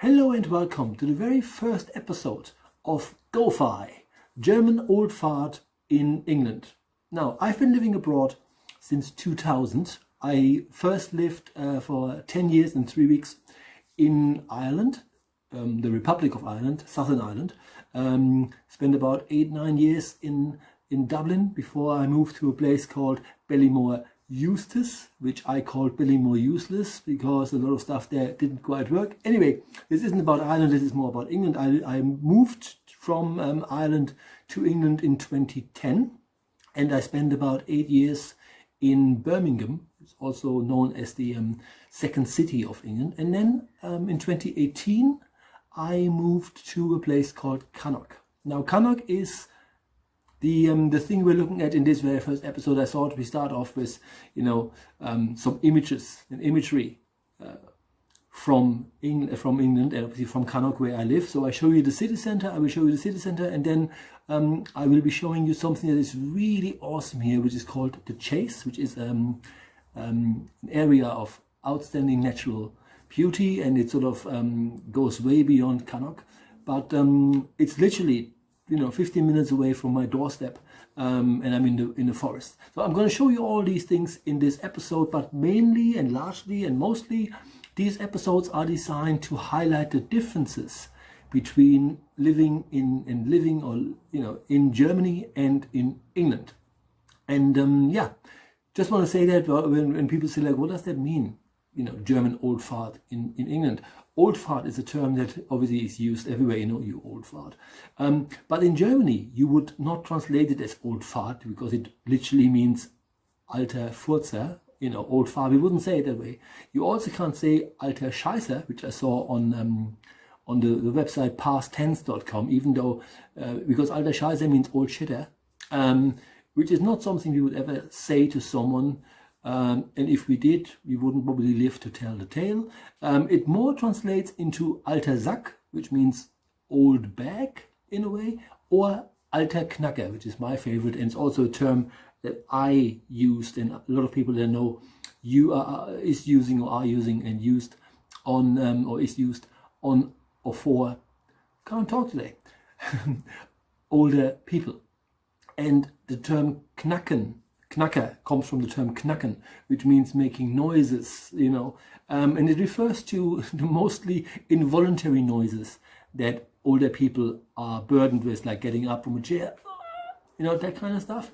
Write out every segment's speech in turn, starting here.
Hello and welcome to the very first episode of GOFIE, German Old Fart in England. Now, I've been living abroad since 2000. I first lived for 10 years and 3 weeks in Ireland, the Republic of Ireland, Southern Ireland. Spent about 8-9 years in Dublin before I moved to a place called Ballymore Eustace, which I called Ballymore Useless because a lot of stuff there didn't quite work. Anyway, this isn't about Ireland, this is more about England. I moved from Ireland to England in 2010 and I spent about 8 years in Birmingham. It's also known as the second city of England. And then in 2018 I moved to a place called Cannock. Now Cannock is the thing we're looking at in this very first episode. I thought we start off with, some images and imagery from England and obviously from Cannock where I live. So I show you the city center. I will show you the city center, and then I will be showing you something that is really awesome here, which is called the Chase, which is an area of outstanding natural beauty, and it sort of goes way beyond Cannock. But it's literally 15 minutes away from my doorstep, and I'm in the forest. So I'm going to show you all these things in this episode, but mainly and largely and mostly these episodes are designed to highlight the differences between living in Germany and in England. And just want to say that when people say, like, what does that mean? German old fart in England. Old fart is a term that obviously is used everywhere, you old fart. But in Germany, you would not translate it as old fart because it literally means alter Furzer, old fart. We wouldn't say it that way. You also can't say alter Scheiße, which I saw on the website pasttense.com, even though, because alter Scheiße means old shitter, which is not something we would ever say to someone. And if we did, we wouldn't probably live to tell the tale. It more translates into alter Sack, which means old bag in a way, or alter Knacker, which is my favorite, and it's also a term that I used, and a lot of people that know is using or are using and used on or is used on or for, can't talk today, older people. And the term Knacker comes from the term knacken, which means making noises, and it refers to the mostly involuntary noises that older people are burdened with, like getting up from a chair, that kind of stuff.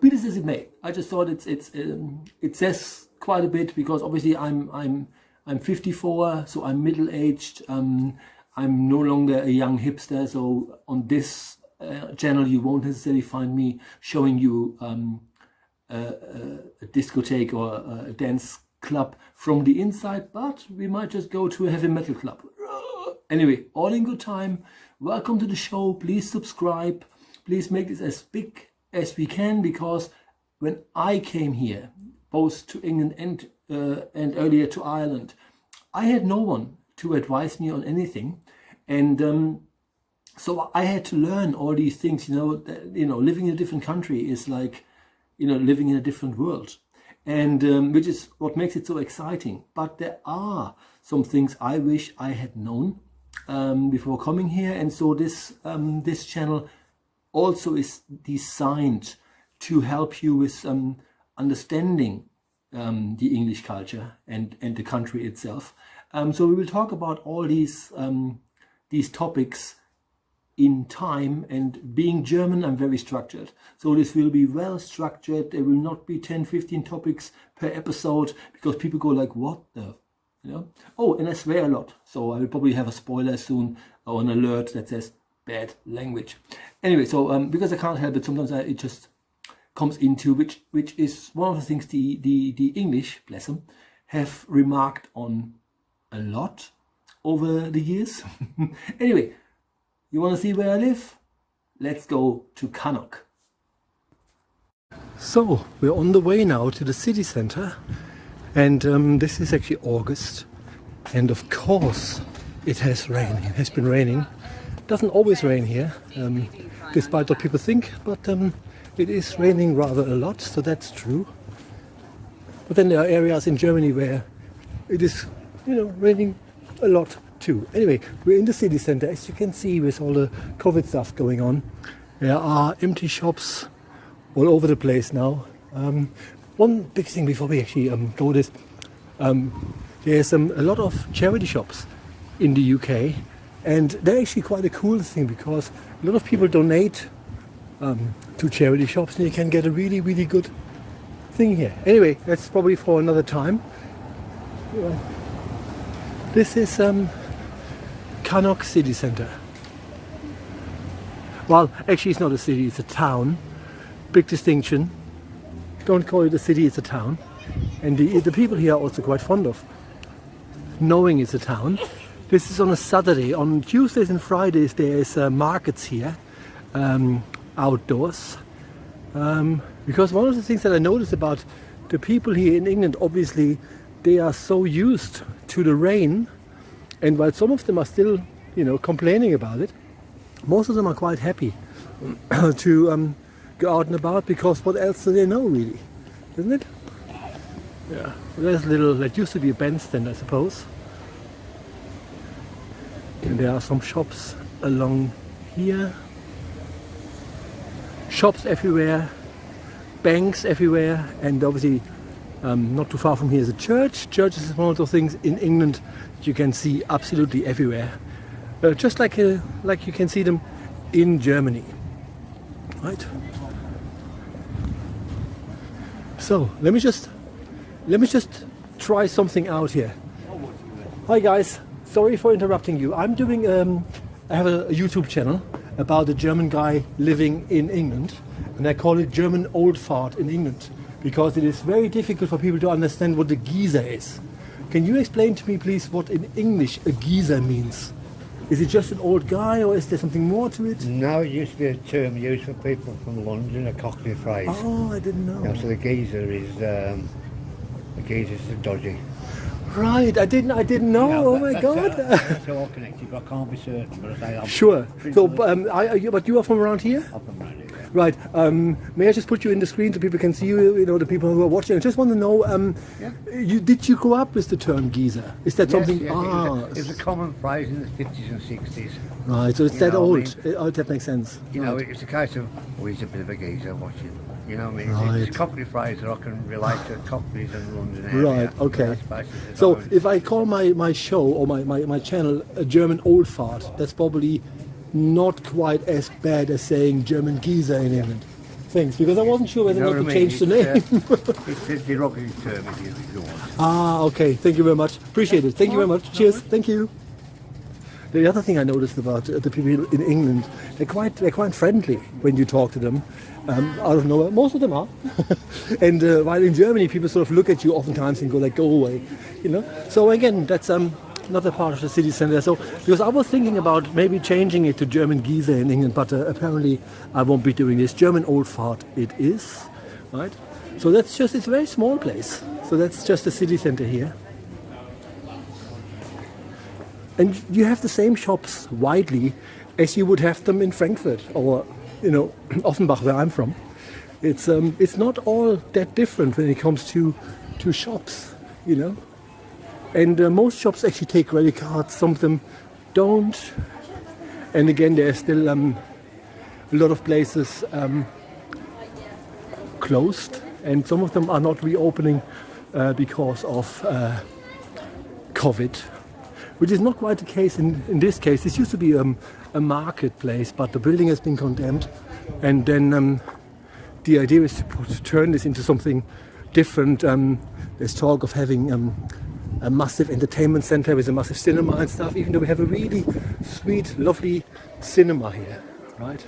Be this as it may, I just thought it says quite a bit, because obviously I'm 54, so I'm middle-aged. I'm no longer a young hipster, so on this channel you won't necessarily find me showing you a discotheque or a dance club from the inside, but we might just go to a heavy metal club. Anyway, all in good time. Welcome to the show. Please subscribe. Please make this as big as we can, because when I came here, both to England and earlier to Ireland, I had no one to advise me on anything, and so I had to learn all these things. Living in a different country is like living in a different world, and which is what makes it so exciting. But there are some things I wish I had known before coming here, and so this channel also is designed to help you with understanding the English culture and the country itself. So we will talk about all these topics in time, and being German, I'm very structured. So this will be well structured. There will not be 10-15 topics per episode, because people go like, what the, Oh, and I swear a lot. So I will probably have a spoiler soon, or an alert that says bad language. Anyway, so because I can't help it, sometimes it just comes into, which is one of the things the English, bless them, have remarked on a lot over the years. Anyway, you want to see where I live? Let's go to Cannock. So we're on the way now to the city center, and this is actually August, and of course it has rained. It has been raining. It doesn't always rain here, despite what people think, but it is raining rather a lot, so that's true. But then there are areas in Germany where it is, raining a lot too. Anyway, we're in the city centre. As you can see, with all the COVID stuff going on, there are empty shops all over the place now. One big thing before we actually go this, there's a lot of charity shops in the UK, and they're actually quite a cool thing because a lot of people donate to charity shops, and you can get a really, really good thing here. Anyway, that's probably for another time. This is Cannock city centre. Well, actually it's not a city, it's a town. Big distinction. Don't call it a city, it's a town. And the people here are also quite fond of knowing it's a town. This is on a Saturday. On Tuesdays and Fridays there is markets here, outdoors. Because one of the things that I noticed about the people here in England, obviously they are so used to the rain, and while some of them are still, you know, complaining about it, most of them are quite happy to go out and about, because what else do they know, really, isn't it? Yeah, there's a little, that used to be a bandstand, I suppose. And there are some shops along here. Shops everywhere, banks everywhere, and obviously not too far from here is a church. Churches is one of those things in England that you can see absolutely everywhere. Just like you can see them in Germany, right? So let me just try something out here. Hi guys, sorry for interrupting you. I'm doing I have a YouTube channel about a German guy living in England, and I call it German Old Fart in England, because it is very difficult for people to understand what a geezer is. Can you explain to me please what in English a geezer means? Is it just an old guy, or is there something more to it? No, it used to be a term used for people from London, a Cockney phrase. Oh, I didn't know. No, so the geezer is the dodgy. Right, I didn't know. Yeah, oh my God! That's all connected, but I can't be certain. But I say I'm Sure. So, but you are from around here? up and around it. Yeah. Right. May I just put you in the screen so people can see you? You know, the people who are watching. I just want to know. Did you grow up with the term geezer? Is that something? Yes, it was a common phrase in the 50s and 60s. Right. So it's that old. Oh, that makes sense. You know, it's a case of, oh, he's a bit of a geezer, watching. You know what I mean? Right. It's a Cockney phrase that I can relate to Cockneys and London area. Right, okay. That's basically So the if I call my show or my channel a German Old Fart, that's probably not quite as bad as saying German geezer in England. Thanks, because I wasn't sure whether or not to change the name. It's a derogatory term if you want. Ah, okay. Thank you very much. Appreciate it. Thank you very much. Cheers. Thank you. The other thing I noticed about the people in England, they're quite friendly when you talk to them. Out of nowhere, most of them are. And while in Germany, people sort of look at you oftentimes and go like, "Go away," you know. So again, that's not a part of the city centre. So because I was thinking about maybe changing it to German geezer in England, but apparently I won't be doing this. German Old Fart it is, right? So that's just, it's a very small place. So that's just the city centre here. And you have the same shops widely as you would have them in Frankfurt or, you know, Offenbach, where I'm from. It's not all that different when it comes to shops, you know. And most shops actually take credit cards, some of them don't. And again, there's still a lot of places closed, and some of them are not reopening because of COVID, which is not quite the case in this case. This used to be a marketplace, but the building has been condemned, and then the idea is to turn this into something different. There's talk of having a massive entertainment center with a massive cinema and stuff, even though we have a really sweet, lovely cinema here, right?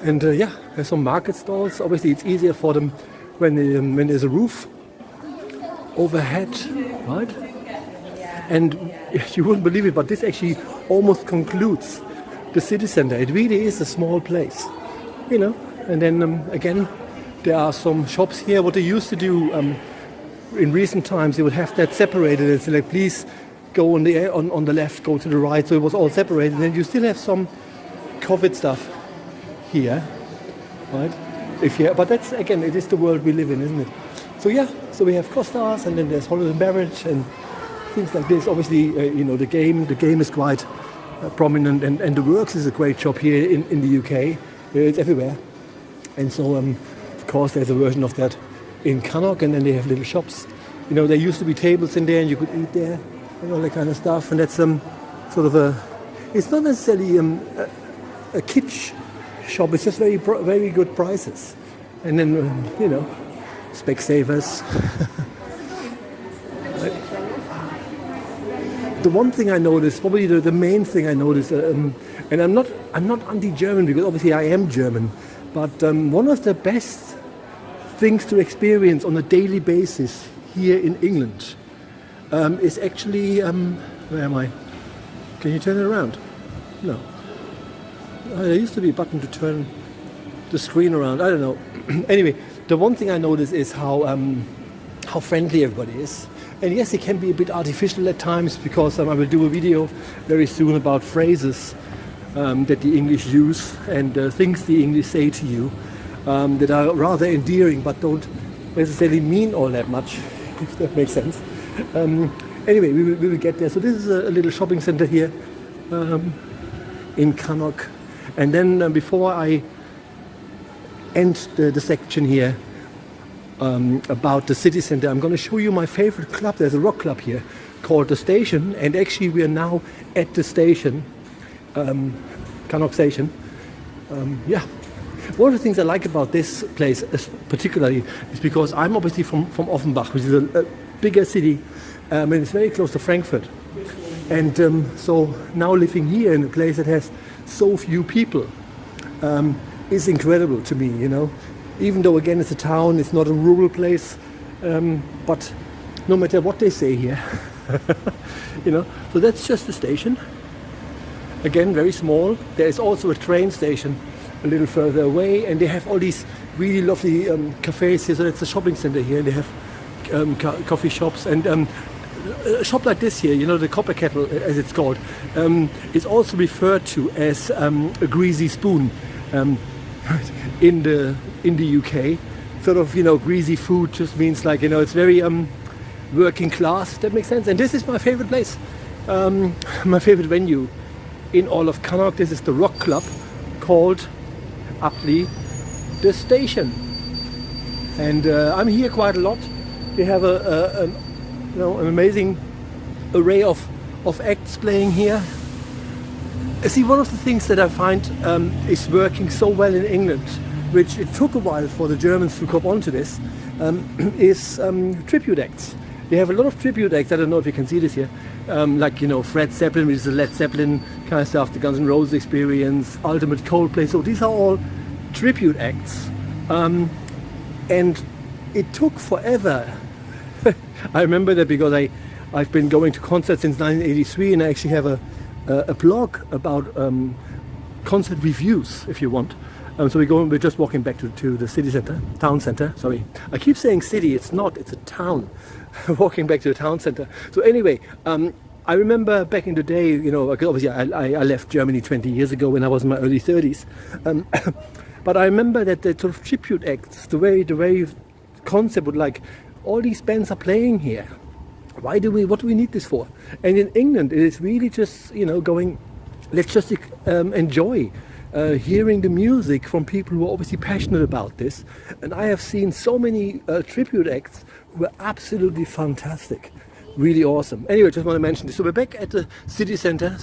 And yeah, there's some market stalls. Obviously it's easier for them when there's a roof overhead, right? And you wouldn't believe it, but this actually almost concludes the city center. It really is a small place, you know. And then again, there are some shops here. What they used to do in recent times, they would have that separated and say, like, please go on the left, go to the right. So it was all separated. And then you still have some COVID stuff here, right? But that's, again, it is the world we live in, isn't it? So yeah, so we have Costas, and then there's Holland and Beverage, and things like this. Obviously, the game is quite prominent, and the Works is a great shop here in the UK. It's everywhere, and so of course there's a version of that in Cannock, and then they have little shops. There used to be tables in there, and you could eat there, and all that kind of stuff. And that's sort of it's not necessarily a kitsch shop. It's just very very good prices, and then Specsavers. The one thing I noticed, probably the main thing I noticed, and I'm not anti-German because obviously I am German, but one of the best things to experience on a daily basis here in England is actually where am I? Can you turn it around? No. There used to be a button to turn the screen around. I don't know. Anyway, the one thing I notice is how friendly everybody is. And yes, it can be a bit artificial at times because I will do a video very soon about phrases that the English use and things the English say to you that are rather endearing but don't necessarily mean all that much, if that makes sense. Anyway, we will get there. So this is a little shopping center here in Cannock. And then before I end the section here about the city center, I'm going to show you my favorite club. There's a rock club here called The Station, and actually we are now at the station, Cannock Station. One of the things I like about this place particularly is because I'm obviously from Offenbach, which is a bigger city, and it's very close to Frankfurt. And so now living here in a place that has so few people is incredible to me, Even though again it's a town, it's not a rural place, but no matter what they say here, So that's just the station. Again, very small. There is also a train station a little further away, and they have all these really lovely cafes here. So it's a shopping center here, and they have coffee shops, and a shop like this here, the Copper Kettle, as it's called, is also referred to as a greasy spoon in the UK. Sort of, greasy food just means like, it's very working class. That makes sense. And this is my favorite place, my favorite venue in all of Cannock. This is the rock club called aptly The Station, and I'm here quite a lot. They have an amazing array of acts playing here. See, one of the things that I find is working so well in England, which it took a while for the Germans to come onto this, is tribute acts. They have a lot of tribute acts. I don't know if you can see this here, like Fred Zeppelin, which is the Led Zeppelin kind of stuff, the Guns N' Roses Experience, Ultimate Coldplay. So these are all tribute acts, and it took forever. I remember that because I've been going to concerts since 1983, and I actually have a blog about concert reviews, if you want. So we're just walking back to the city center, town center. Sorry, I keep saying city. It's not. It's a town. Walking back to the town center. So anyway, I remember back in the day. Obviously I left Germany 20 years ago when I was in my early 30s. But I remember that the sort of tribute acts, the very concept would like, all these bands are playing here. What do we need this for? And in England, it is really just, going, let's just enjoy hearing the music from people who are obviously passionate about this. And I have seen so many tribute acts who are absolutely fantastic. Really awesome. Anyway, just want to mention this. So we're back at the city centre,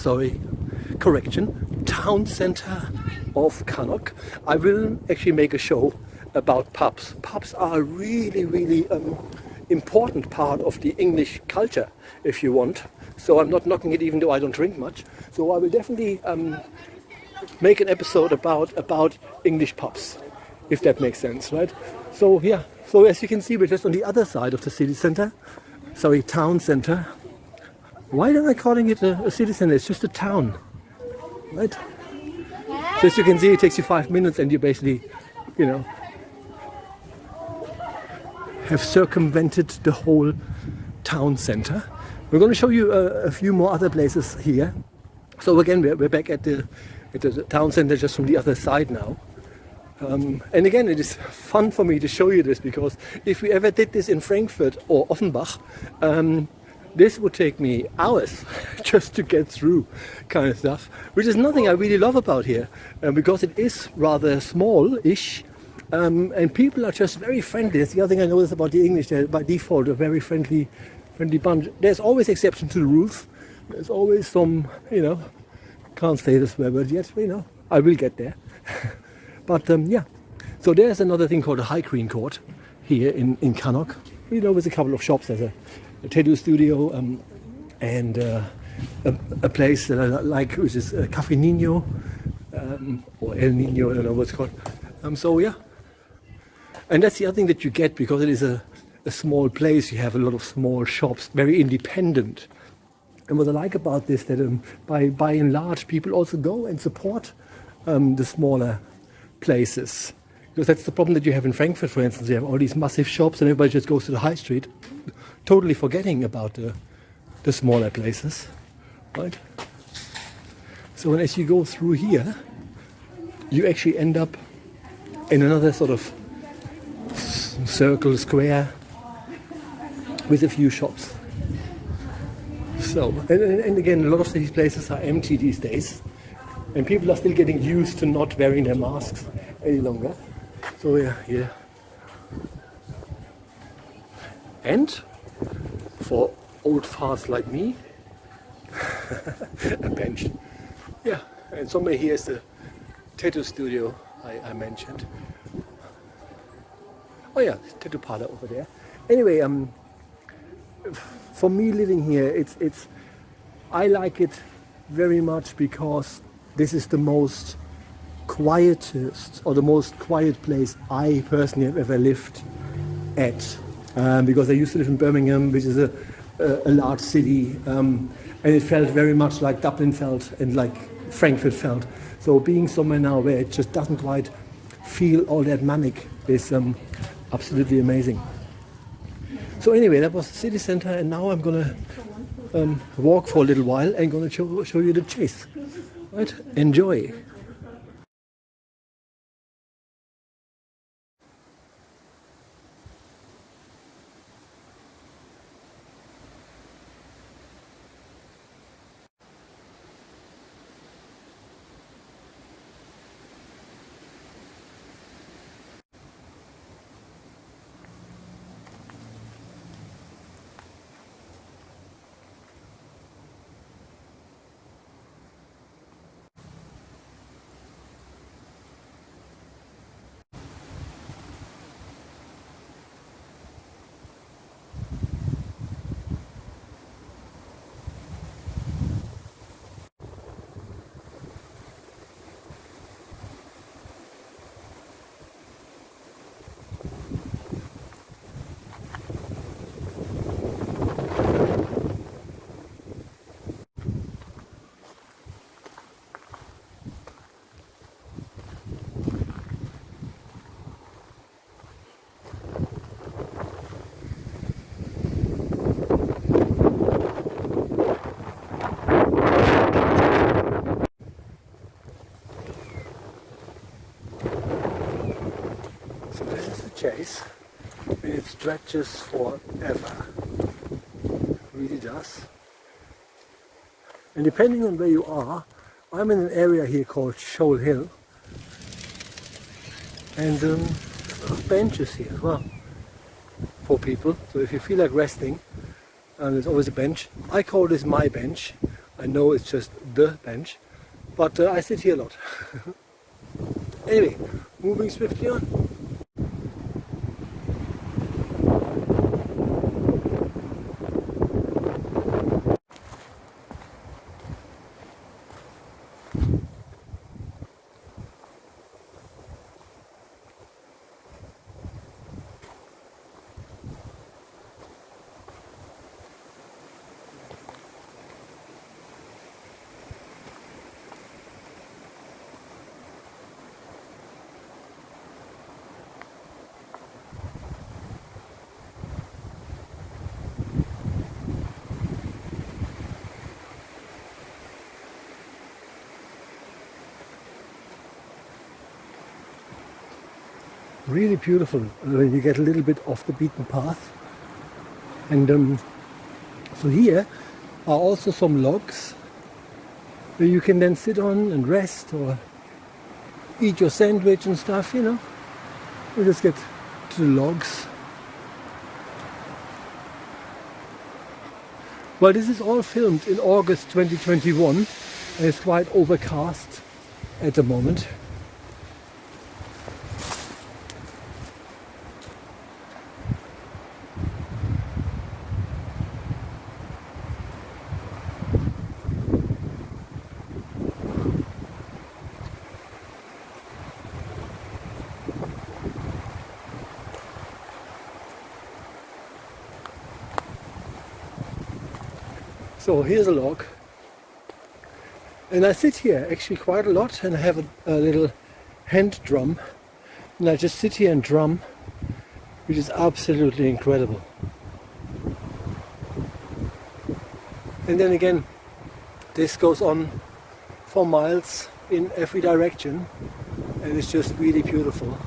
town centre of Cannock. I will actually make a show about pubs. Pubs are a really important part of the English culture, if you want. So I'm not knocking it, even though I don't drink much. So I will definitely make an episode about English pubs, if that makes sense, right? So yeah, so as you can see, we're just on the other side of the city centre. Town centre. Why am I calling it a city centre? It's just a town, right? So as you can see, it takes you 5 minutes, and you basically, have circumvented the whole town centre. We're going to show you a few more other places here. So again, we're back at the town centre, just from the other side now. And again, it is fun for me to show you this, because if we ever did this in Frankfurt or Offenbach, this would take me hours just to get through kind of stuff, which is nothing I really love about here, because it is rather small-ish, and people are just very friendly. That's the other thing I noticed about the English. They're by default a very friendly bunch. There's always exceptions to the rules. There's always some, you know, can't say the swear word yet, you know, I will get there. But yeah, so there's another thing called a high green court here in Cannock. You know, with a couple of shops. There's a tattoo studio and a place that I like, which is Cafe Nino or El Nino, I don't know what it's called. So yeah, and that's the other thing that you get, because it is a small place. You have a lot of small shops, very independent. And what I like about this, that by and large, people also go and support the smaller places. Because that's the problem that you have in Frankfurt, for instance. You have all these massive shops and everybody just goes to the high street, totally forgetting about the smaller places, right? So as you go through here, you actually end up in another sort of circle, square, with a few shops. So, and again, a lot of these places are empty these days, and people are still getting used to not wearing their masks any longer. So yeah, yeah. And for old farts like me, a bench. Yeah, and somewhere here is the tattoo studio I mentioned. Oh yeah, tattoo parlor over there. Anyway, for me living here, it's I like it very much because this is the most quietest, or the most quiet place I personally have ever lived at. Because I used to live in Birmingham, which is a large city, and it felt very much like Dublin felt and like Frankfurt felt. So being somewhere now where it just doesn't quite feel all that manic is absolutely amazing. So anyway, that was the city center, and now I'm gonna walk for a little while and gonna show you the chase. Right? Enjoy. Chase, and it stretches forever. It really does. And depending on where you are, I'm in an area here called Shoal Hill, and benches here as well for people. So if you feel like resting, there's always a bench. I call this my bench. I know it's just the bench, but I sit here a lot. Anyway, moving swiftly on. Really beautiful when you get a little bit off the beaten path, and So here are also some logs where you can then sit on and rest or eat your sandwich and stuff, you know. We just get to the logs. Well, this is all filmed in August 2021 and it's quite overcast at the moment. So here's a log, and I sit here actually quite a lot, and I have a little hand drum, and I just sit here and drum, which is absolutely incredible. And then again, this goes on for miles in every direction, and it's just really beautiful.